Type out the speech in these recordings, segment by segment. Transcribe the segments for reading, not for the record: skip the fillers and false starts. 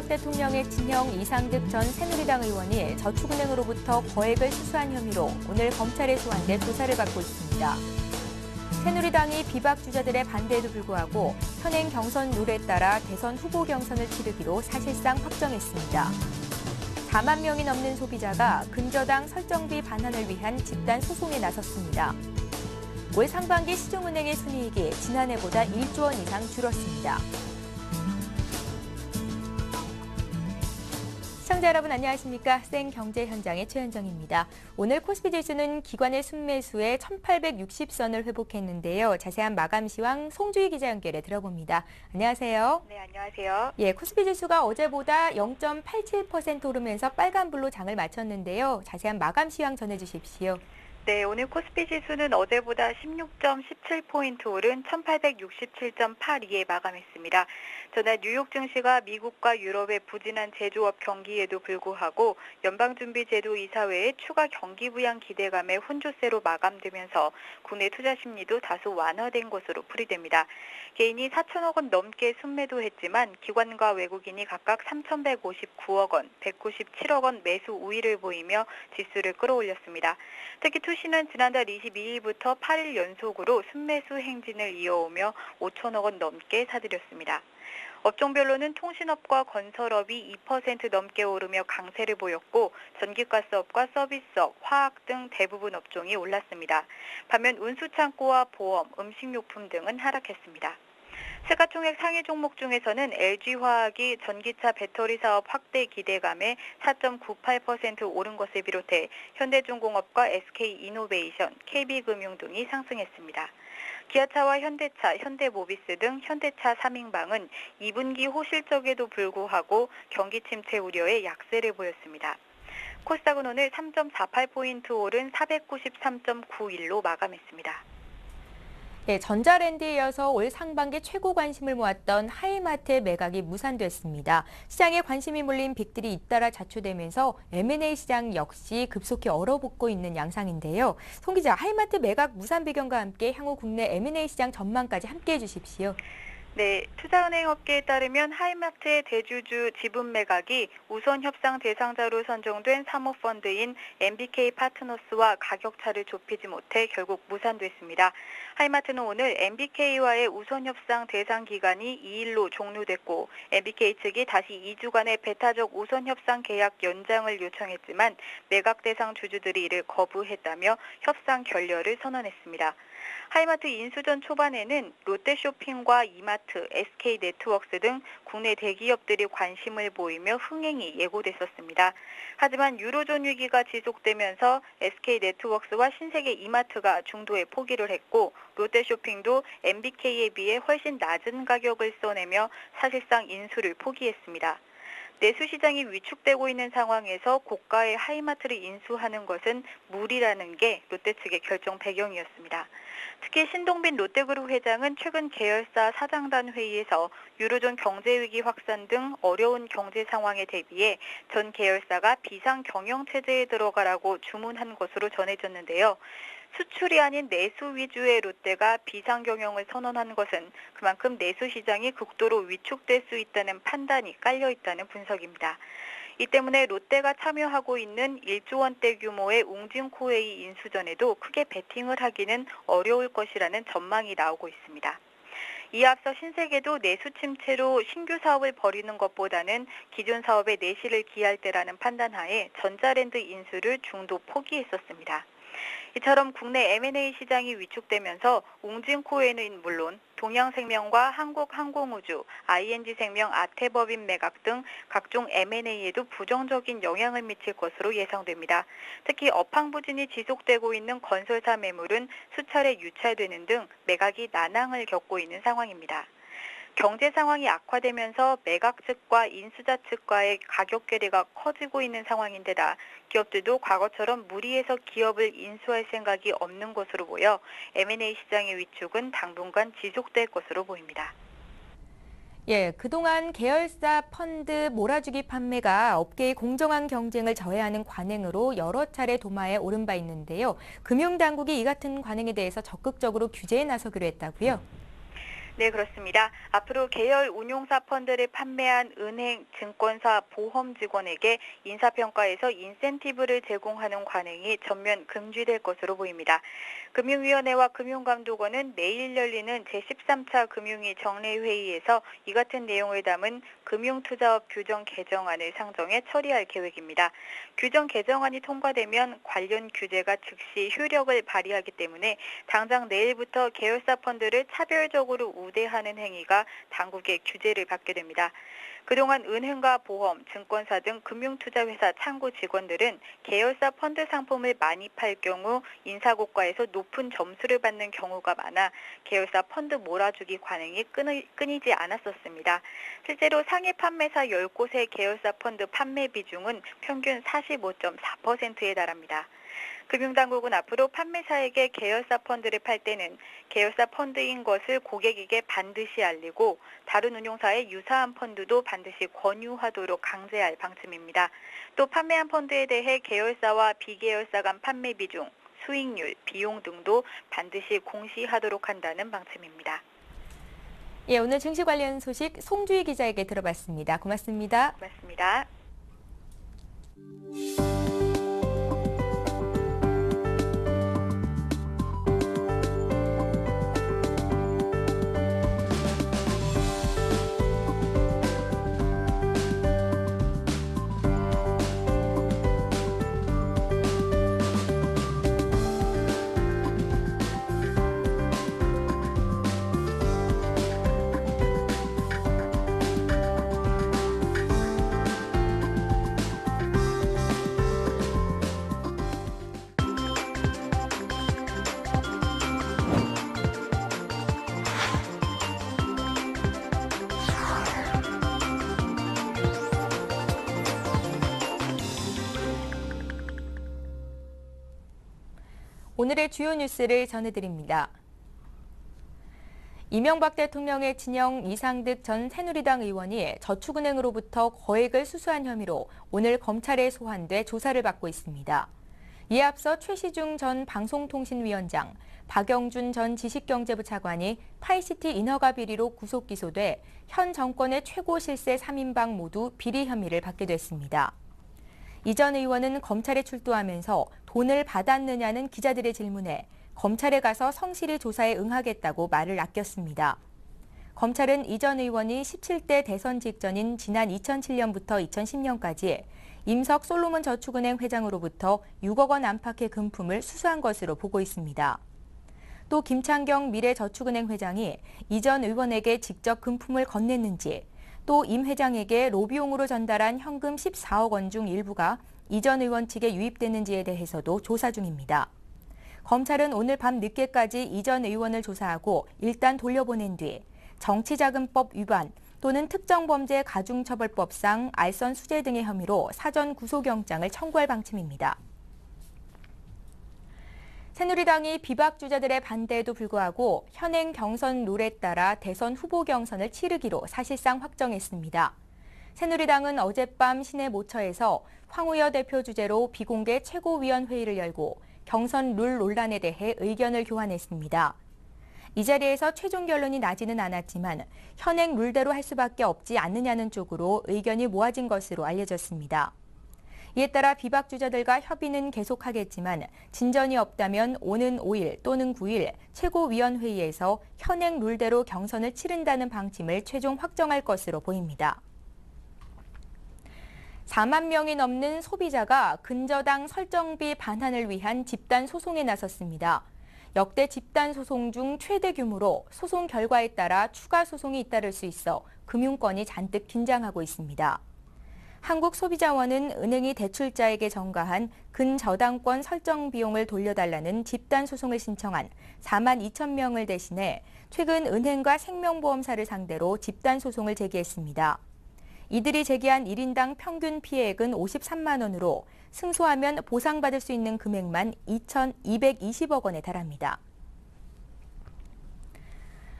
이명박 대통령의 친형 이상득 전 새누리당 의원이 저축은행으로부터 거액을 수수한 혐의로 오늘 검찰에 소환돼 조사를 받고 있습니다. 새누리당이 비박 주자들의 반대에도 불구하고 현행 경선 룰에 따라 대선 후보 경선을 치르기로 사실상 확정했습니다. 4만 명이 넘는 소비자가 근저당 설정비 반환을 위한 집단 소송에 나섰습니다. 올 상반기 시중은행의 순이익이 지난해보다 1조 원 이상 줄었습니다. 시청자 여러분 안녕하십니까? 생경제현장의 최현정입니다. 오늘 코스피 지수는 기관의 순매수에 1860선을 회복했는데요. 자세한 마감 시황 송주희 기자 연결해 들어봅니다. 안녕하세요. 네, 안녕하세요. 예, 코스피 지수가 어제보다 0.87% 오르면서 빨간불로 장을 마쳤는데요. 자세한 마감 시황 전해주십시오. 네, 오늘 코스피 지수는 어제보다 16.17포인트 오른 1867.82에 마감했습니다. 전날 뉴욕 증시가 미국과 유럽의 부진한 제조업 경기에도 불구하고 연방준비제도 이사회의 추가 경기 부양 기대감에 혼조세로 마감되면서 국내 투자 심리도 다소 완화된 것으로 풀이됩니다. 개인이 4천억 원 넘게 순매도했지만 기관과 외국인이 각각 3,159억 원, 197억 원 매수 우위를 보이며 지수를 끌어올렸습니다. 특히 투시는 지난달 22일부터 8일 연속으로 순매수 행진을 이어오며 5천억 원 넘게 사들였습니다. 업종별로는 통신업과 건설업이 2% 넘게 오르며 강세를 보였고 전기가스업과 서비스업, 화학 등 대부분 업종이 올랐습니다. 반면 운수창고와 보험, 음식료품 등은 하락했습니다. 시가총액 상위 종목 중에서는 LG화학이 전기차 배터리 사업 확대 기대감에 4.98% 오른 것을 비롯해 현대중공업과 SK이노베이션, KB금융 등이 상승했습니다. 기아차와 현대차, 현대모비스 등 현대차 3인방은 2분기 호실적에도 불구하고 경기 침체 우려에 약세를 보였습니다. 코스닥은 오늘 3.48포인트 오른 493.91로 마감했습니다. 네, 전자랜드에 이어서 올 상반기 최고 관심을 모았던 하이마트의 매각이 무산됐습니다. 시장에 관심이 몰린 빅들이 잇따라 자초되면서 M&A 시장 역시 급속히 얼어붙고 있는 양상인데요. 송 기자, 하이마트 매각 무산 배경과 함께 향후 국내 M&A 시장 전망까지 함께해 주십시오. 네, 투자은행 업계에 따르면 하이마트의 대주주 지분 매각이 우선 협상 대상자로 선정된 사모펀드인 MBK 파트너스와 가격차를 좁히지 못해 결국 무산됐습니다. 하이마트는 오늘 MBK와의 우선 협상 대상 기간이 2일로 종료됐고 MBK 측이 다시 2주간의 배타적 우선 협상 계약 연장을 요청했지만 매각 대상 주주들이 이를 거부했다며 협상 결렬을 선언했습니다. 하이마트 인수전 초반에는 롯데쇼핑과 이마트, SK네트워크스 등 국내 대기업들이 관심을 보이며 흥행이 예고됐었습니다. 하지만 유로존 위기가 지속되면서 SK네트워크스와 신세계 이마트가 중도에 포기를 했고 롯데쇼핑도 MBK에 비해 훨씬 낮은 가격을 써내며 사실상 인수를 포기했습니다. 내수 시장이 위축되고 있는 상황에서 고가의 하이마트를 인수하는 것은 무리라는 게 롯데 측의 결정 배경이었습니다. 특히 신동빈 롯데그룹 회장은 최근 계열사 사장단 회의에서 유로존 경제위기 확산 등 어려운 경제 상황에 대비해 전 계열사가 비상 경영 체제에 들어가라고 주문한 것으로 전해졌는데요. 수출이 아닌 내수 위주의 롯데가 비상경영을 선언한 것은 그만큼 내수 시장이 극도로 위축될 수 있다는 판단이 깔려 있다는 분석입니다. 이 때문에 롯데가 참여하고 있는 1조 원대 규모의 웅진코웨이 인수전에도 크게 베팅을 하기는 어려울 것이라는 전망이 나오고 있습니다. 이에 앞서 신세계도 내수 침체로 신규 사업을 벌이는 것보다는 기존 사업에 내실을 기할 때라는 판단하에 전자랜드 인수를 중도 포기했었습니다. 이처럼 국내 M&A 시장이 위축되면서 웅진코웨이는 물론 동양생명과 한국항공우주, ING생명, 아태법인 매각 등 각종 M&A에도 부정적인 영향을 미칠 것으로 예상됩니다. 특히 업황부진이 지속되고 있는 건설사 매물은 수차례 유찰되는 등 매각이 난항을 겪고 있는 상황입니다. 경제 상황이 악화되면서 매각 측과 인수자 측과의 가격 괴리가 커지고 있는 상황인데다 기업들도 과거처럼 무리해서 기업을 인수할 생각이 없는 것으로 보여 M&A 시장의 위축은 당분간 지속될 것으로 보입니다. 예, 그동안 계열사 펀드 몰아주기 판매가 업계의 공정한 경쟁을 저해하는 관행으로 여러 차례 도마에 오른 바 있는데요. 금융당국이 이 같은 관행에 대해서 적극적으로 규제에 나서기로 했다고요? 네, 그렇습니다. 앞으로 계열 운용사 펀드를 판매한 은행, 증권사, 보험 직원에게 인사평가에서 인센티브를 제공하는 관행이 전면 금지될 것으로 보입니다. 금융위원회와 금융감독원은 내일 열리는 제13차 금융위 정례회의에서 이 같은 내용을 담은 금융투자업 규정 개정안을 상정해 처리할 계획입니다. 규정 개정안이 통과되면 관련 규제가 즉시 효력을 발휘하기 때문에 당장 내일부터 계열사 펀드를 차별적으로 우대하는 행위가 당국의 규제를 받게 됩니다. 그동안 은행과 보험, 증권사 등 금융투자회사 창구 직원들은 계열사 펀드 상품을 많이 팔 경우 인사고과에서 높은 점수를 받는 경우가 많아 계열사 펀드 몰아주기 관행이 끊이지 않았었습니다. 실제로 상위 판매사 10곳의 계열사 펀드 판매 비중은 평균 45.4%에 달합니다. 금융당국은 앞으로 판매사에게 계열사 펀드를 팔 때는 계열사 펀드인 것을 고객에게 반드시 알리고 다른 운용사의 유사한 펀드도 반드시 권유하도록 강제할 방침입니다. 또 판매한 펀드에 대해 계열사와 비계열사 간 판매 비중, 수익률, 비용 등도 반드시 공시하도록 한다는 방침입니다. 예, 오늘 증시 관련 소식 송주희 기자에게 들어봤습니다. 고맙습니다. 고맙습니다. 오늘의 주요 뉴스를 전해드립니다. 이명박 대통령의 친형 이상득 전 새누리당 의원이 저축은행으로부터 거액을 수수한 혐의로 오늘 검찰에 소환돼 조사를 받고 있습니다. 이에 앞서 최시중 전 방송통신위원장, 박영준 전 지식경제부 차관이 파이시티 인허가 비리로 구속 기소돼 현 정권의 최고 실세 3인방 모두 비리 혐의를 받게 됐습니다. 이 전 의원은 검찰에 출두하면서 돈을 받았느냐는 기자들의 질문에 검찰에 가서 성실히 조사에 응하겠다고 말을 아꼈습니다. 검찰은 이 전 의원이 17대 대선 직전인 지난 2007년부터 2010년까지 임석 솔로몬 저축은행 회장으로부터 6억 원 안팎의 금품을 수수한 것으로 보고 있습니다. 또 김창경 미래저축은행 회장이 이 전 의원에게 직접 금품을 건넸는지, 또 임 회장에게 로비용으로 전달한 현금 14억 원 중 일부가 이 전 의원 측에 유입됐는지에 대해서도 조사 중입니다. 검찰은 오늘 밤 늦게까지 이 전 의원을 조사하고 일단 돌려보낸 뒤 정치자금법 위반 또는 특정범죄 가중처벌법상 알선 수재 등의 혐의로 사전 구속영장을 청구할 방침입니다. 새누리당이 비박주자들의 반대에도 불구하고 현행 경선 룰에 따라 대선 후보 경선을 치르기로 사실상 확정했습니다. 새누리당은 어젯밤 시내 모처에서 황우여 대표 주재로 비공개 최고위원회의를 열고 경선 룰 논란에 대해 의견을 교환했습니다. 이 자리에서 최종 결론이 나지는 않았지만 현행 룰대로 할 수밖에 없지 않느냐는 쪽으로 의견이 모아진 것으로 알려졌습니다. 이에 따라 비박주자들과 협의는 계속하겠지만 진전이 없다면 오는 5일 또는 9일 최고위원회의에서 현행 룰대로 경선을 치른다는 방침을 최종 확정할 것으로 보입니다. 4만 명이 넘는 소비자가 근저당 설정비 반환을 위한 집단 소송에 나섰습니다. 역대 집단 소송 중 최대 규모로 소송 결과에 따라 추가 소송이 잇따를 수 있어 금융권이 잔뜩 긴장하고 있습니다. 한국소비자원은 은행이 대출자에게 전가한 근저당권 설정 비용을 돌려달라는 집단 소송을 신청한 4만 2천 명을 대신해 최근 은행과 생명보험사를 상대로 집단 소송을 제기했습니다. 이들이 제기한 1인당 평균 피해액은 53만 원으로 승소하면 보상받을 수 있는 금액만 2,220억 원에 달합니다.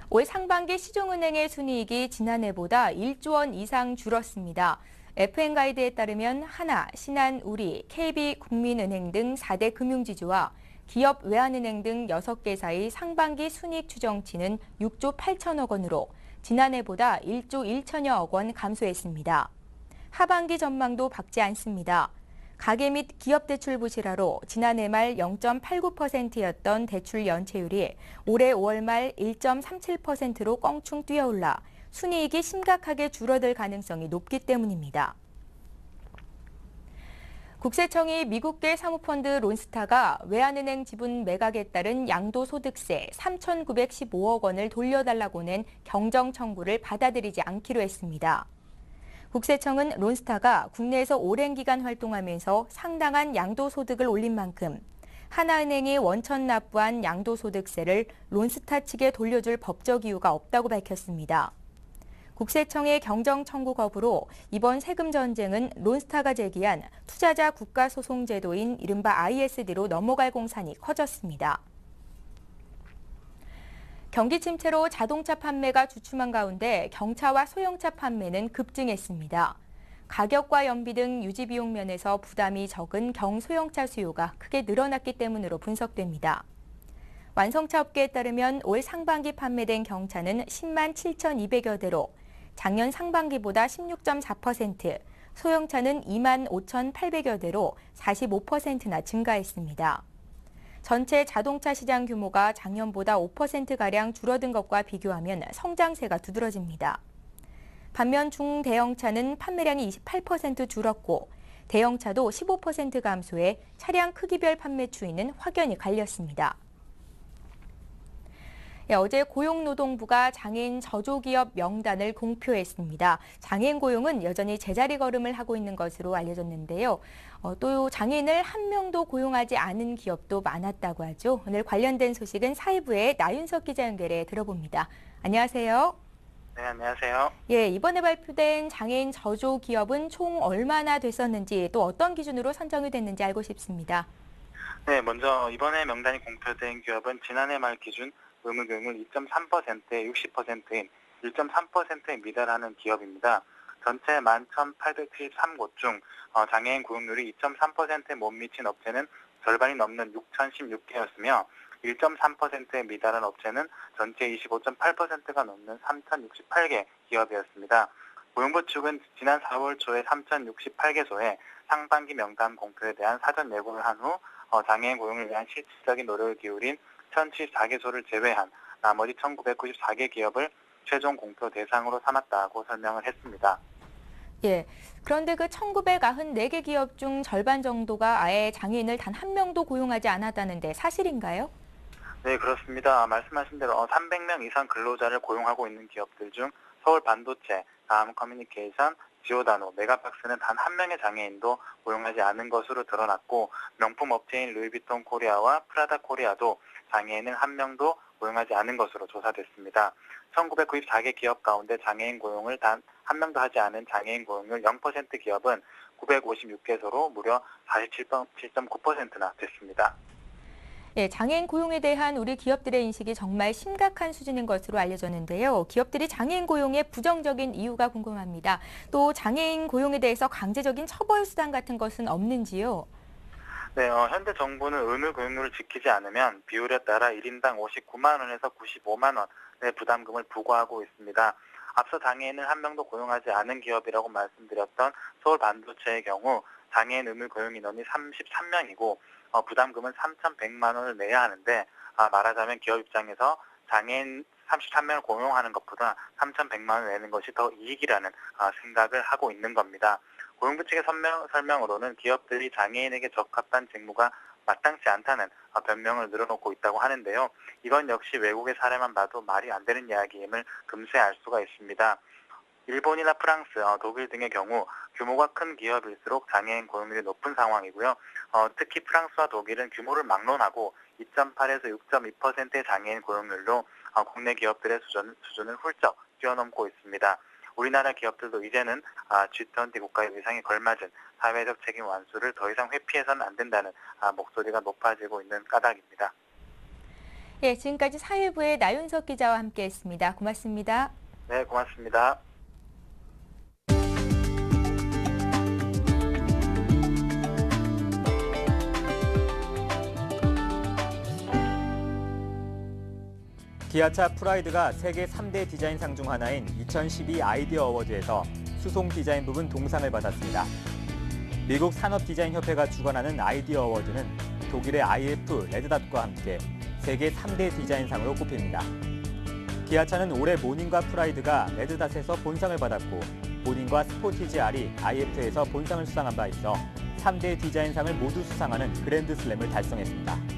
올 상반기 시중은행의 순이익이 지난해보다 1조 원 이상 줄었습니다. FN가이드에 따르면 하나, 신한, 우리, KB국민은행 등 4대 금융지주와 기업 외환은행 등 6개사의 상반기 순이익 추정치는 6조 8천억 원으로 지난해보다 1조 1천여억 원 감소했습니다. 하반기 전망도 밝지 않습니다. 가계 및 기업대출 부실화로 지난해 말 0.89%였던 대출 연체율이 올해 5월 말 1.37%로 껑충 뛰어올라 순이익이 심각하게 줄어들 가능성이 높기 때문입니다. 국세청이 미국계 사모펀드 론스타가 외환은행 지분 매각에 따른 양도소득세 3,915억 원을 돌려달라고 낸 경정 청구를 받아들이지 않기로 했습니다. 국세청은 론스타가 국내에서 오랜 기간 활동하면서 상당한 양도소득을 올린 만큼 하나은행이 원천 납부한 양도소득세를 론스타 측에 돌려줄 법적 이유가 없다고 밝혔습니다. 국세청의 경정 청구 거부로 이번 세금 전쟁은 론스타가 제기한 투자자 국가소송 제도인 이른바 ISD로 넘어갈 공산이 커졌습니다. 경기 침체로 자동차 판매가 주춤한 가운데 경차와 소형차 판매는 급증했습니다. 가격과 연비 등 유지 비용 면에서 부담이 적은 경소형차 수요가 크게 늘어났기 때문으로 분석됩니다. 완성차 업계에 따르면 올 상반기 판매된 경차는 10만 7,200여 대로 작년 상반기보다 16.4%, 소형차는 2만 5,800여 대로 45%나 증가했습니다. 전체 자동차 시장 규모가 작년보다 5%가량 줄어든 것과 비교하면 성장세가 두드러집니다. 반면 중대형차는 판매량이 28% 줄었고 대형차도 15% 감소해 차량 크기별 판매 추이는 확연히 갈렸습니다. 어제 고용노동부가 장애인 저조기업 명단을 공표했습니다. 장애인 고용은 여전히 제자리 걸음을 하고 있는 것으로 알려졌는데요. 또 장애인을 한 명도 고용하지 않은 기업도 많았다고 하죠. 오늘 관련된 소식은 사회부의 나윤석 기자 연결해 들어봅니다. 안녕하세요. 네, 안녕하세요. 이번에 발표된 장애인 저조기업은 총 얼마나 됐었는지 또 어떤 기준으로 선정이 됐는지 알고 싶습니다. 네, 먼저 이번에 명단이 공표된 기업은 지난해 말 기준 의무교육률 2.3%에 60%인 1.3%에 미달하는 기업입니다. 전체 11,873곳 중 장애인 고용률이 2.3%에 못 미친 업체는 절반이 넘는 6,016개였으며 1.3%에 미달한 업체는 전체 25.8%가 넘는 3,068개 기업이었습니다. 고용부 측은 지난 4월 초에 3,068개소에 상반기 명단 공표에 대한 사전 예고를 한 후 장애인 고용을 위한 실질적인 노력을 기울인 1,074개소를 제외한 나머지 1,994개 기업을 최종 공표 대상으로 삼았다고 설명을 했습니다. 그런데 그 1,994개 기업 중 절반 정도가 아예 장애인을 단 한 명도 고용하지 않았다는데 사실인가요? 네, 그렇습니다. 말씀하신 대로 300명 이상 근로자를 고용하고 있는 기업들 중 서울 반도체, 다음커뮤니케이션, 지오다노, 메가박스는 단 한 명의 장애인도 고용하지 않은 것으로 드러났고 명품 업체인 루이비통 코리아와 프라다 코리아도 장애인을 한 명도 고용하지 않은 것으로 조사됐습니다. 1994개 기업 가운데 장애인 고용을 단 한 명도 하지 않은 장애인 고용률 0% 기업은 956개소로 무려 47.9%나 됐습니다. 장애인 고용에 대한 우리 기업들의 인식이 정말 심각한 수준인 것으로 알려졌는데요. 기업들이 장애인 고용에 부정적인 이유가 궁금합니다. 또 장애인 고용에 대해서 강제적인 처벌 수단 같은 것은 없는지요? 네, 현재 정부는 의무 고용률을 지키지 않으면 비율에 따라 1인당 59만 원에서 95만 원의 부담금을 부과하고 있습니다. 앞서 장애인을 한 명도 고용하지 않은 기업이라고 말씀드렸던 서울 반도체의 경우 장애인 의무 고용 인원이 33명이고 부담금은 3,100만 원을 내야 하는데 말하자면 기업 입장에서 장애인 33명을 고용하는 것보다 3,100만 원 내는 것이 더 이익이라는 생각을 하고 있는 겁니다. 고용부 측의 설명으로는 기업들이 장애인에게 적합한 직무가 마땅치 않다는 변명을 늘어놓고 있다고 하는데요. 이건 역시 외국의 사례만 봐도 말이 안 되는 이야기임을 금세 알 수가 있습니다. 일본이나 프랑스, 독일 등의 경우 규모가 큰 기업일수록 장애인 고용률이 높은 상황이고요. 특히 프랑스와 독일은 규모를 막론하고 2.8에서 6.2%의 장애인 고용률로 국내 기업들의 수준을 훌쩍 뛰어넘고 있습니다. 우리나라 기업들도 이제는 G20 국가의 위상에 걸맞은 사회적 책임 완수를 더 이상 회피해서는 안 된다는 목소리가 높아지고 있는 까닭입니다. 지금까지 사회부의 나윤석 기자와 함께했습니다. 고맙습니다. 네, 고맙습니다. 기아차 프라이드가 세계 3대 디자인상 중 하나인 2012 아이디어 어워드에서 수송 디자인 부분 동상을 받았습니다. 미국 산업디자인협회가 주관하는 아이디어 어워드는 독일의 IF 레드닷과 함께 세계 3대 디자인상으로 꼽힙니다. 기아차는 올해 모닝과 프라이드가 레드닷에서 본상을 받았고 모닝과 스포티지 R이 IF에서 본상을 수상한 바 있어 3대 디자인상을 모두 수상하는 그랜드 슬램을 달성했습니다.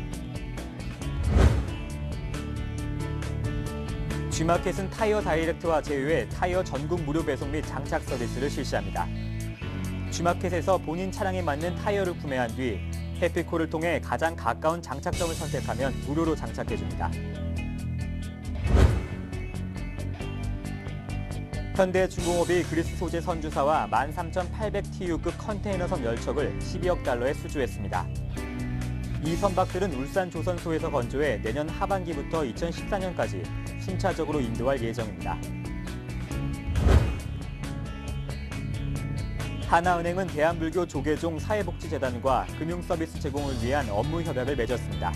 G마켓은 타이어 다이렉트와 제휴해 타이어 전국 무료 배송 및 장착 서비스를 실시합니다. G마켓에서 본인 차량에 맞는 타이어를 구매한 뒤 해피콜을 통해 가장 가까운 장착점을 선택하면 무료로 장착해줍니다. 현대중공업이 그리스 소재 선주사와 13,800TU급 컨테이너선 10척을 12억 달러에 수주했습니다. 이 선박들은 울산 조선소에서 건조해 내년 하반기부터 2014년까지 순차적으로 인도할 예정입니다. 하나은행은 대한불교 조계종 사회복지재단과 금융서비스 제공을 위한 업무 협약을 맺었습니다.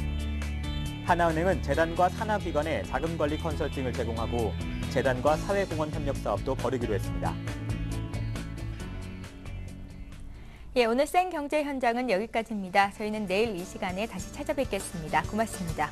하나은행은 재단과 산하기관에 자금관리 컨설팅을 제공하고 재단과 사회공헌 협력 사업도 벌이기로 했습니다. 예, 오늘 생경제 현장은 여기까지입니다. 저희는 내일 이 시간에 다시 찾아뵙겠습니다. 고맙습니다.